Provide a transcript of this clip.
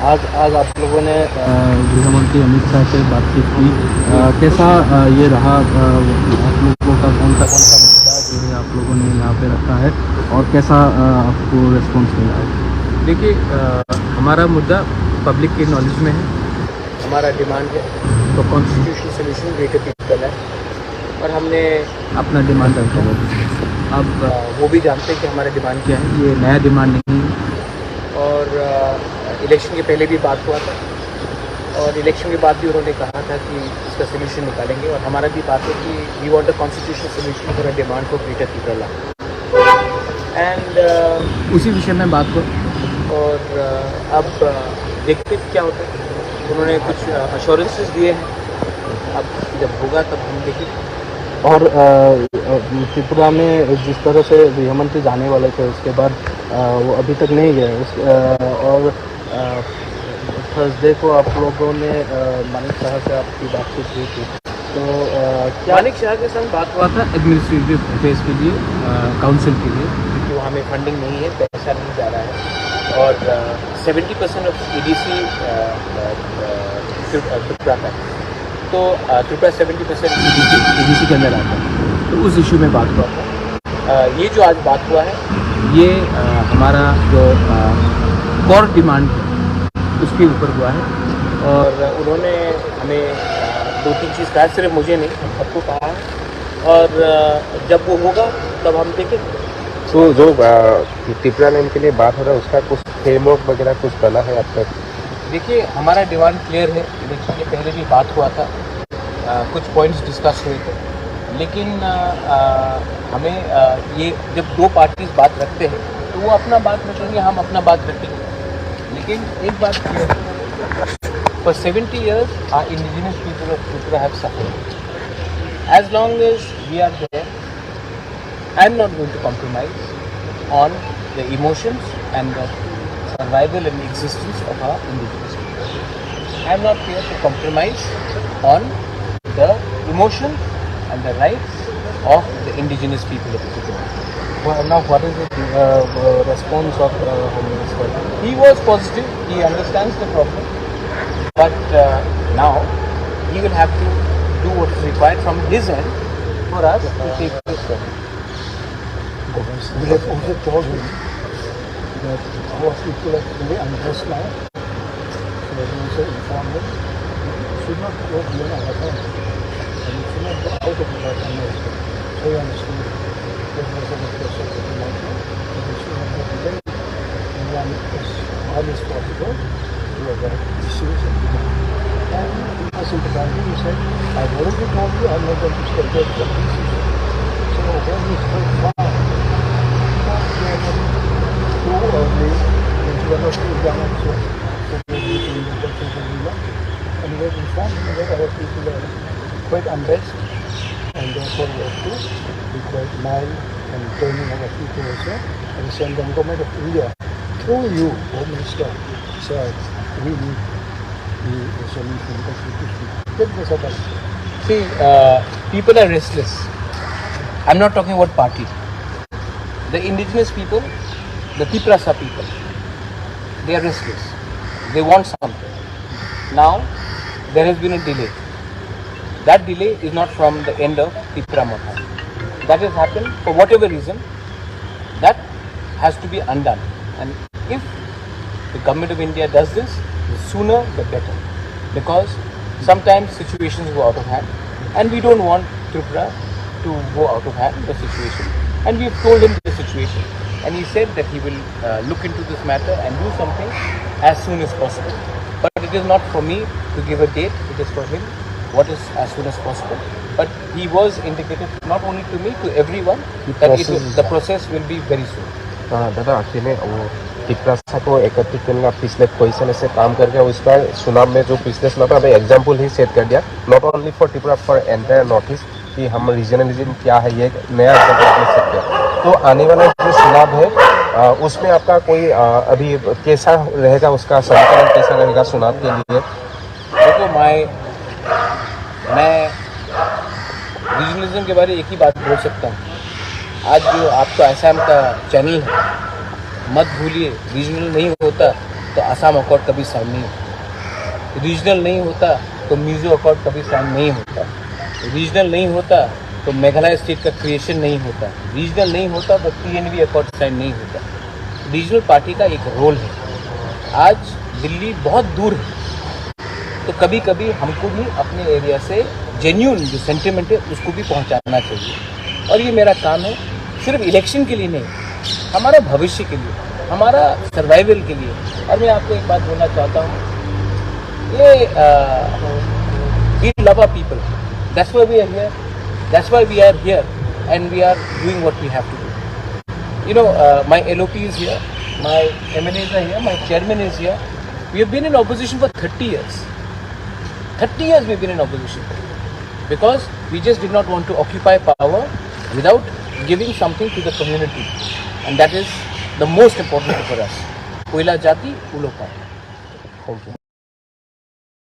आज आप लोगों ने गृह मंत्री अमित शाह से बातचीत की, कैसा ये रहा? आप लोगों का कौन सा मुद्दा जो है आप लोगों ने यहाँ पे रखा है और कैसा आपको रिस्पॉन्स मिला है? देखिए, हमारा मुद्दा पब्लिक के नॉलेज में है। हमारा डिमांड है तो कॉन्स्टिट्यूशनल सोल्यूशन ग्रेटर पीपल है और हमने अपना डिमांड रखा है। अब वो भी जानते हैं कि हमारा डिमांड क्या है, ये नया डिमांड नहीं है। और इलेक्शन के पहले भी बात हुआ था और इलेक्शन के बाद भी उन्होंने कहा था कि इसका सोल्यूशन निकालेंगे और हमारा भी बात है कि we want a constitutional solution for a demand for greater people and उसी विषय में बात हुआ। और अब देखते क्या होता है। उन्होंने कुछ अश्योरेंसेस दिए हैं, अब जब होगा तब हम देखेंगे। और त्रिपुरा में जिस तरह से गृह मंत्री जाने वाले थे उसके बाद वो अभी तक नहीं गए और थर्सडे को आप लोगों ने मानिक शाह से आपकी बातचीत हुई थी, तो क्या मानिक शाह के संग बात हुआ था एडमिनिस्ट्रेटिव अफेयर्स के लिए, काउंसिल के लिए, क्योंकि वहाँ में फंडिंग नहीं है, पैसा नहीं जा रहा है और 70% ऑफ EDC त्रिपुरा का, तो त्रिपुरा 70% EDC के अंदर आता है, तो उस इशू में बात हुआ था। ये जो आज बात हुआ है ये हमारा जो कोर डिमांड है उसके ऊपर हुआ है और उन्होंने हमें 2-3 चीज़ कहा, सिर्फ मुझे नहीं हम सबको कहा है और जब वो होगा तब हम देखेंगे। तो जो त्रिपुरा नेम के लिए बात हो रहा है उसका कुछ फ्रेमवर्क वगैरह कुछ बना है अब तक? देखिए, हमारा डिमांड क्लियर है। इलेक्शन के पहले भी बात हुआ था, कुछ पॉइंट्स डिस्कस हुए थे, लेकिन हमें ये जब दो पार्टीज बात रखते हैं तो वो अपना बात रखेंगे, हम अपना बात रखेंगे। लेकिन एक बात क्लियर है, for 70 years our indigenous people of Tipra have suffered. As long as we are there, I am not going to compromise on the emotions and the survival and existence of our indigenous people. I am not here to compromise on the emotions and the rights of the indigenous people of Tipra. well, now what is the response of Home Minister? He was positive, he understands the problem, but now he will have to do what is required from his end for us to take this step. We have also told him that our people are really unjust now. So we also informed him it should not go beyond our time and it should not go out of our time also. So he understood that was an process of the matter, but it should not go delayed and run as hard as possible to avoid issues and demand. And he was sympathizing. He said, I've already told you I'm not going to stay there for this issue. So when he spoke far, too early, and we are not too young also, so we are meeting the questions that we want. And we have informed him that our people are quite unrest and therefore we have to be quite mild and training our people also. At the same time, Government of India, through you, Home Minister, said we need the solution constitution. That was about. See, people are restless. I'm not talking about party. The indigenous people, the Tipra people, they are restless. They want something. Now, there has been a delay. That delay is not from the end of Tipra Motha. That has happened for whatever reason. That has to be undone. And if the government of India does this, the sooner the better. Because sometimes situations go out of hand. And we don't want Tripura to go out of hand, the situation. And we have told him the situation. And he said that he will look into this matter and do something as soon as possible. But it is not for me to give a date, it is for him what is as soon as possible. But he was indicated not only to me, to everyone, that the process will be very soon. दादा अकेले वो टिप्रा को एकत्रित करने का पिछले कोई समय से काम करके उस पर चुनाव में जो पिछले चुनाव में एग्जाम्पल ही सेट कर दिया, not only for Tipra, for entire north east, कि हम रीजनलिज्म क्या है ये नया एग्जाम्पल सेट किया। तो आने वाला जो चुनाव है उसमें आपका कोई अभी कैसा रहेगा, उसका समीकरण कैसा रहेगा चुनाव के लिए? देखो, मैं रीजनलिज्म के बारे में एक ही बात बोल सकता हूँ। आज जो आपका आसाम का चैनल है, मत भूलिए, रीजनल नहीं होता तो असम अकॉर्ड कभी साइन नहीं होता, रीजनल नहीं होता तो मिजो अकॉर्ड कभी साइन नहीं होता, रीजनल नहीं होता तो मेघालय स्टेट का क्रिएशन नहीं होता, रीजनल नहीं होता तो TNV अकॉर्ड साइन नहीं होता। रीजनल पार्टी का एक रोल है। आज दिल्ली बहुत दूर है, तो कभी कभी हमको भी अपने एरिया से जेन्यून जो सेंटिमेंट है उसको भी पहुंचाना चाहिए। और ये मेरा काम है, सिर्फ इलेक्शन के लिए नहीं, हमारा भविष्य के लिए, हमारा सर्वाइवल के लिए। और मैं आपको एक बात बोलना चाहता हूँ, ये we love our people, that's why we are here, that's why we are here and we are doing what we have to do. You know, my LOP is here, my MLAs are here, my chairman is here. We have been in opposition for 30 years. 30 years we've been in opposition. Because we just did not want to occupy power without giving something to the community. And that is the most important for us. Koila Jati, Ulo Party. Thank you.